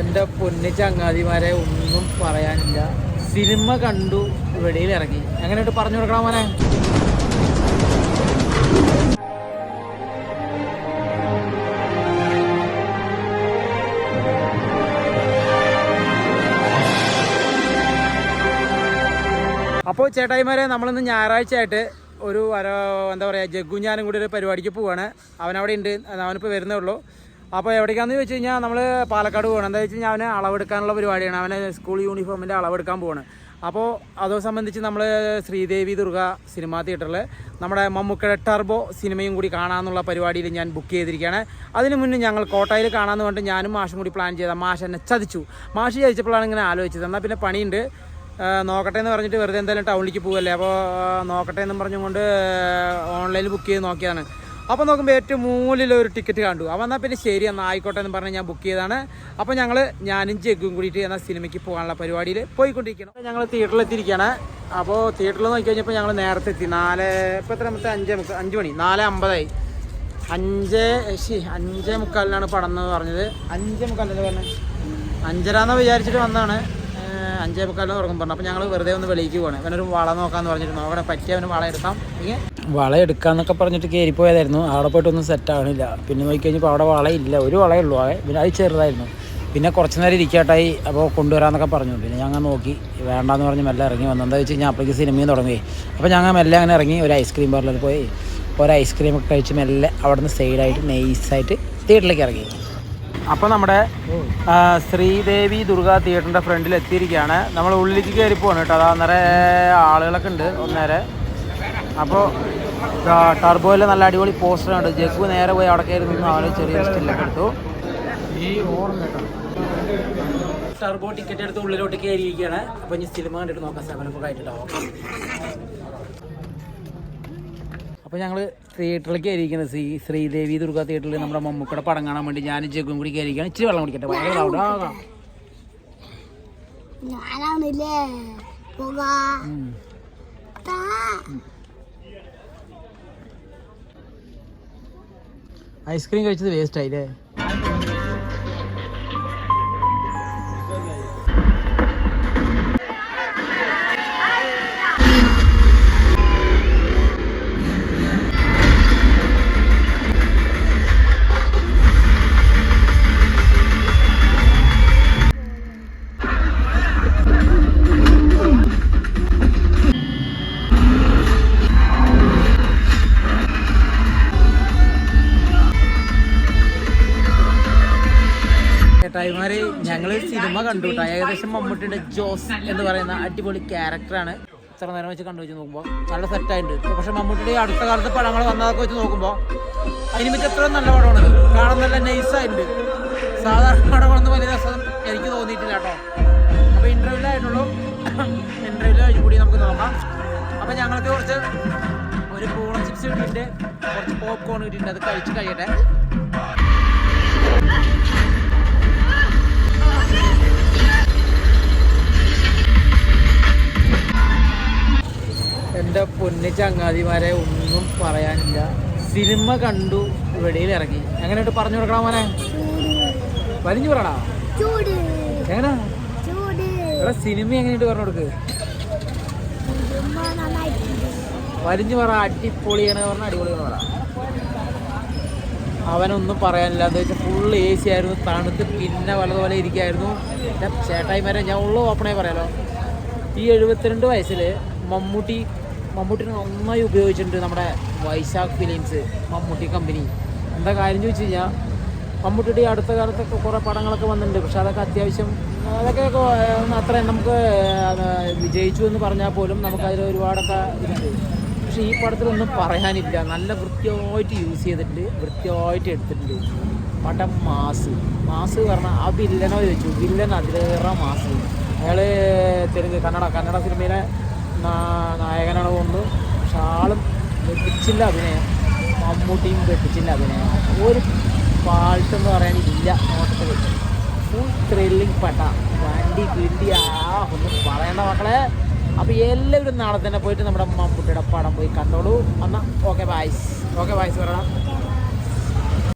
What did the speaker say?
എൻ്റെ പൊന്നു ചങ്ങാതിമാരെ ഒന്നും പറയാനില്ല. സിനിമ കണ്ടു, വെളിയിൽ ഇറങ്ങി. എങ്ങനെയായിട്ട് പറഞ്ഞു കൊടുക്കണം മോനെ? അപ്പോൾ ചേട്ടായിമാരെ, നമ്മളിന്ന് ഞായറാഴ്ച ആയിട്ട് ഒരു എന്താ പറയുക, ജഗ്ഗു ഞാനും കൂടി ഒരു പരിപാടിക്ക് പോവാണ്. അവനവിടെ ഉണ്ട്, അവനിപ്പോൾ വരുന്നേ ഉള്ളൂ. അപ്പോൾ എവിടേക്കാണെന്ന് ചോദിച്ചു കഴിഞ്ഞാൽ നമ്മൾ പാലക്കാട് പോകണം. എന്താ വെച്ച് കഴിഞ്ഞാൽ അവനെ അളവെടുക്കാനുള്ള പരിപാടിയാണ്. അവനെ സ്കൂൾ യൂണിഫോമിൻ്റെ അളവെടുക്കാൻ പോവാണ്. അപ്പോൾ അതോ സംബന്ധിച്ച് നമ്മൾ ശ്രീദേവി ദുർഗ സിനിമാ തിയേറ്ററിൽ നമ്മുടെ മമ്മൂക്കയുടെ ടർബോ സിനിമയും കൂടി കാണാമെന്നുള്ള പരിപാടിയിൽ ഞാൻ ബുക്ക് ചെയ്തിരിക്കുകയാണ്. അതിന് മുന്നേ ഞങ്ങൾ കോട്ടയിൽ കാണാമെന്ന് പറഞ്ഞിട്ട് ഞാനും മാഷും കൂടി പ്ലാൻ ചെയ്താൽ മാഷ് എന്നെ ചതിച്ചു. മാഷ് ചതിച്ചപ്പോഴാണ് ഇങ്ങനെ ആലോചിച്ചത്, എന്നാൽ പിന്നെ പണിയുണ്ട്, നോക്കട്ടെ എന്ന് പറഞ്ഞിട്ട് വെറുതെ എന്തായാലും ടൗണിലേക്ക് പോകല്ലേ, അപ്പോൾ നോക്കട്ടെ എന്നും പറഞ്ഞുകൊണ്ട് ഓൺലൈനിൽ ബുക്ക് ചെയ്ത് നോക്കിയതാണ്. അപ്പോൾ നോക്കുമ്പോൾ ഏറ്റവും മൂലിലൊരു ടിക്കറ്റ് കണ്ടു. അപ്പോൾ എന്നാൽ പിന്നെ ശരി, എന്നാൽ ആയിക്കോട്ടെ എന്ന് പറഞ്ഞ് ഞാൻ ബുക്ക് ചെയ്തതാണ്. അപ്പോൾ ഞാനും ജഗ്ഗും കൂടിയിട്ട് എന്നാൽ സിനിമയ്ക്ക് പോകാനുള്ള പരിപാടിയിൽ പോയിക്കൊണ്ടിരിക്കണം. ഞങ്ങൾ തിയേറ്ററിലെത്തിയിരിക്കുകയാണ്. അപ്പോൾ തിയേറ്ററിൽ നോക്കി കഴിഞ്ഞപ്പോൾ ഞങ്ങൾ നേരത്തെ എത്തി. ഇപ്പോൾ എത്ര 5 മണി, 4:50 5:45 പടം എന്ന് പറഞ്ഞത്. 5:45 പറഞ്ഞത് 5:30 വിചാരിച്ചിട്ട് വന്നതാണ്. 5:45 തുടങ്ങും പറഞ്ഞു. അപ്പോൾ ഞങ്ങൾ വെറുതെ ഒന്ന് വെളിയിലേക്ക് പോകണം. അവനൊരു വള നോക്കാമെന്ന് പറഞ്ഞിട്ട് നോക്കണേ പറ്റിയ അവന് വള എടുക്കാം. വള എടുക്കാമെന്നൊക്കെ പറഞ്ഞിട്ട് കയറിപ്പോയതായിരുന്നു. അവിടെ പോയിട്ടൊന്നും സെറ്റ് ആവണില്ല. പിന്നെ നോക്കിക്കഴിഞ്ഞപ്പോൾ അവിടെ വളയില്ല, ഒരു വളയുള്ളൂ. പിന്നെ അത് ചെറുതായിരുന്നു. പിന്നെ കുറച്ച് നേരം ഇരിക്കട്ടായി, അപ്പോൾ കൊണ്ടുവരാമെന്നൊക്കെ പറഞ്ഞു. പിന്നെ ഞങ്ങൾ നോക്കി വേണ്ടാന്ന് പറഞ്ഞ് മെല്ലെ ഇറങ്ങി വന്നു. എന്താ വെച്ച് കഴിഞ്ഞാൽ അപ്പോഴേക്ക് സിനിമയും തുടങ്ങി. അപ്പോൾ ഞങ്ങൾ മെല്ലെ അങ്ങനെ ഇറങ്ങി ഒരു ഐസ്ക്രീം പാർലറിൽ പോയി ഒരു ഐസ്ക്രീമൊക്കെ കഴിച്ച് മെല്ലെ അവിടെ നിന്ന് സൈഡായിട്ട് നൈസായിട്ട് തിയേറ്ററിലേക്ക് ഇറങ്ങി. അപ്പോൾ നമ്മുടെ ശ്രീദേവി ദുർഗ തിയേറ്ററിൻ്റെ ഫ്രണ്ടിൽ എത്തിയിരിക്കുകയാണ്. നമ്മൾ ഉള്ളിലേക്ക് കയറി പോകണം കേട്ടോ. അതാ നിറയെ ആളുകളൊക്കെ ഉണ്ട് ഒന്നേരെ. അപ്പോൾ ടർബോയിൽ നല്ല അടിപൊളി പോസ്റ്ററുണ്ട്. ജഗ്ഗു നേരെ പോയി അവിടെ കയറി നിന്ന് ആൾ ചെറിയൊരു സ്റ്റില്ലൊക്കെ എടുത്തു. ഈ ഓണം കേട്ടോ, ടർബോ ടിക്കറ്റ് എടുത്ത് ഉള്ളിലോട്ട് കയറിയിരിക്കുകയാണ്. അപ്പോൾ ഇനി സിനിമ കണ്ടിട്ട് നോക്കാം 7 ആയിട്ടുണ്ടാവും. അപ്പോൾ ഞങ്ങൾ തിയേറ്ററിലേക്ക് കയറിയിരിക്കുന്നത് ശ്രീദേവി ദുർഗ തിയേറ്ററിൽ നമ്മുടെ മമ്മൂക്കയുടെ പടം കാണാൻ വേണ്ടി ഞാനും ജഗ്ഗും കൂടി കയറിയിരിക്കുകയാണ്. ഇച്ചിരി വെള്ളം കുടിക്കട്ടെ, ഭയങ്കര ലൗഡാകാം. ഐസ്ക്രീം കഴിച്ചത് വേസ്റ്റ് ആയില്ലേ? ചേട്ടായിമാര്, ഞങ്ങൾ സിനിമ കണ്ടു കേട്ടോ. ഏകദേശം മമ്മൂട്ടിയുടെ ജോസ് എന്ന് പറയുന്ന അടിപൊളി ക്യാരക്ടറാണ്. ഇത്ര നേരം വെച്ച് കണ്ടു വെച്ച് നോക്കുമ്പോൾ നല്ല സെറ്റായിട്ടുണ്ട്. പക്ഷെ മമ്മൂട്ടിയുടെ അടുത്ത കാലത്ത് പടങ്ങൾ വന്നതൊക്കെ വെച്ച് നോക്കുമ്പോൾ അതിന് പറ്റി എത്ര നല്ല പടമാണ്. കാണാൻ നല്ല നൈസായിട്ടുണ്ട്. സാധാരണ പടങ്ങളൊന്നും വലിയ രസം എനിക്ക് തോന്നിയിട്ടില്ല കേട്ടോ. അപ്പോൾ ഇൻ്റർവ്യൂലായിട്ടുള്ളൂ. ഇൻ്റർവ്യൂല് കഴിഞ്ഞ് കൂടി നമുക്ക് നോക്കാം. അപ്പോൾ ഞങ്ങൾക്ക് കുറച്ച് ഒരു പൂള ചിപ്സ് കിട്ടിയിട്ടുണ്ട്, കുറച്ച് പോപ്കോൺ കിട്ടിയിട്ടുണ്ട്. അത് കഴിച്ച് കഴിയട്ടെ. എൻ്റെ പൊന്നു ചങ്ങാതിമാരെ ഒന്നും പറയാനില്ല. സിനിമ കണ്ടു, വെളിയിൽ ഇറങ്ങി. എങ്ങനെയായിട്ട് പറഞ്ഞു കൊടുക്കണം മോനെ? വലിഞ്ഞു പറടാ. എങ്ങനാ എടാ സിനിമ എങ്ങനെയായിട്ട് പറഞ്ഞു കൊടുക്ക്? വലിഞ്ഞു പറ. അടിപൊളിയാണ് പറഞ്ഞാൽ അടിപൊളിയാണ് പറ. അവനൊന്നും പറയാനില്ല. എന്താ വെച്ചാൽ ഫുള്ള് AC ആയിരുന്നു, തണുത്ത് പിന്നെ വലതുപോലെ ഇരിക്കുകയായിരുന്നു. ചേട്ടായിമാരെ ഞാൻ ഉള്ള ഓപ്പണായി പറയാലോ, ഈ 72 വയസ്സിൽ മമ്മൂട്ടിനെ നന്നായി ഉപയോഗിച്ചിട്ടുണ്ട് നമ്മുടെ വൈശാഖ് ഫിലിംസ്, മമ്മൂട്ടി കമ്പനി. എന്താ കാര്യം ചോദിച്ചു കഴിഞ്ഞാൽ മമ്മൂട്ടിയുടെ അടുത്ത കാലത്തൊക്കെ കുറേ പടങ്ങളൊക്കെ വന്നിട്ടുണ്ട്. പക്ഷെ അതൊക്കെ അത്യാവശ്യം അതൊക്കെ അത്ര നമുക്ക് വിജയിച്ചു എന്ന് പറഞ്ഞാൽ പോലും നമുക്കതിൽ ഒരുപാടൊക്കെ ഇതുണ്ട്. പക്ഷേ ഈ പടത്തിലൊന്നും പറയാനില്ല. നല്ല വൃത്തിയായിട്ട് യൂസ് ചെയ്തിട്ടുണ്ട്, വൃത്തിയായിട്ട് എടുത്തിട്ടുണ്ട്. പടം മാസ് പറഞ്ഞാൽ ആ വില്ലനോ ചോദിച്ചു, വില്ലൻ അതിലേറെ മാസ്. അയാൾ കന്നഡ സിനിമയിലെ നായകനാണ് തോന്നുന്നു. പക്ഷെ ആളും വെട്ടിച്ചില്ല അഭിനയം, മമ്മൂട്ടിയും വെട്ടിച്ചില്ല അഭിനയം. ഒരു ഫാൾട്ടെന്ന് പറയാനില്ല. നോട്ടത്തിൽ ഫുൾ ത്രില്ലിങ് പട, വണ്ടി കിണ്ടി ഒന്നും പറയേണ്ട മക്കളെ. അപ്പോൾ എല്ലാവരും നാളെ തന്നെ പോയിട്ട് നമ്മുടെ മമ്മൂട്ടിയുടെ പടം പോയി കണ്ടോളൂ. എന്നാൽ ഓക്കെ ബായ്സ് പറയണം.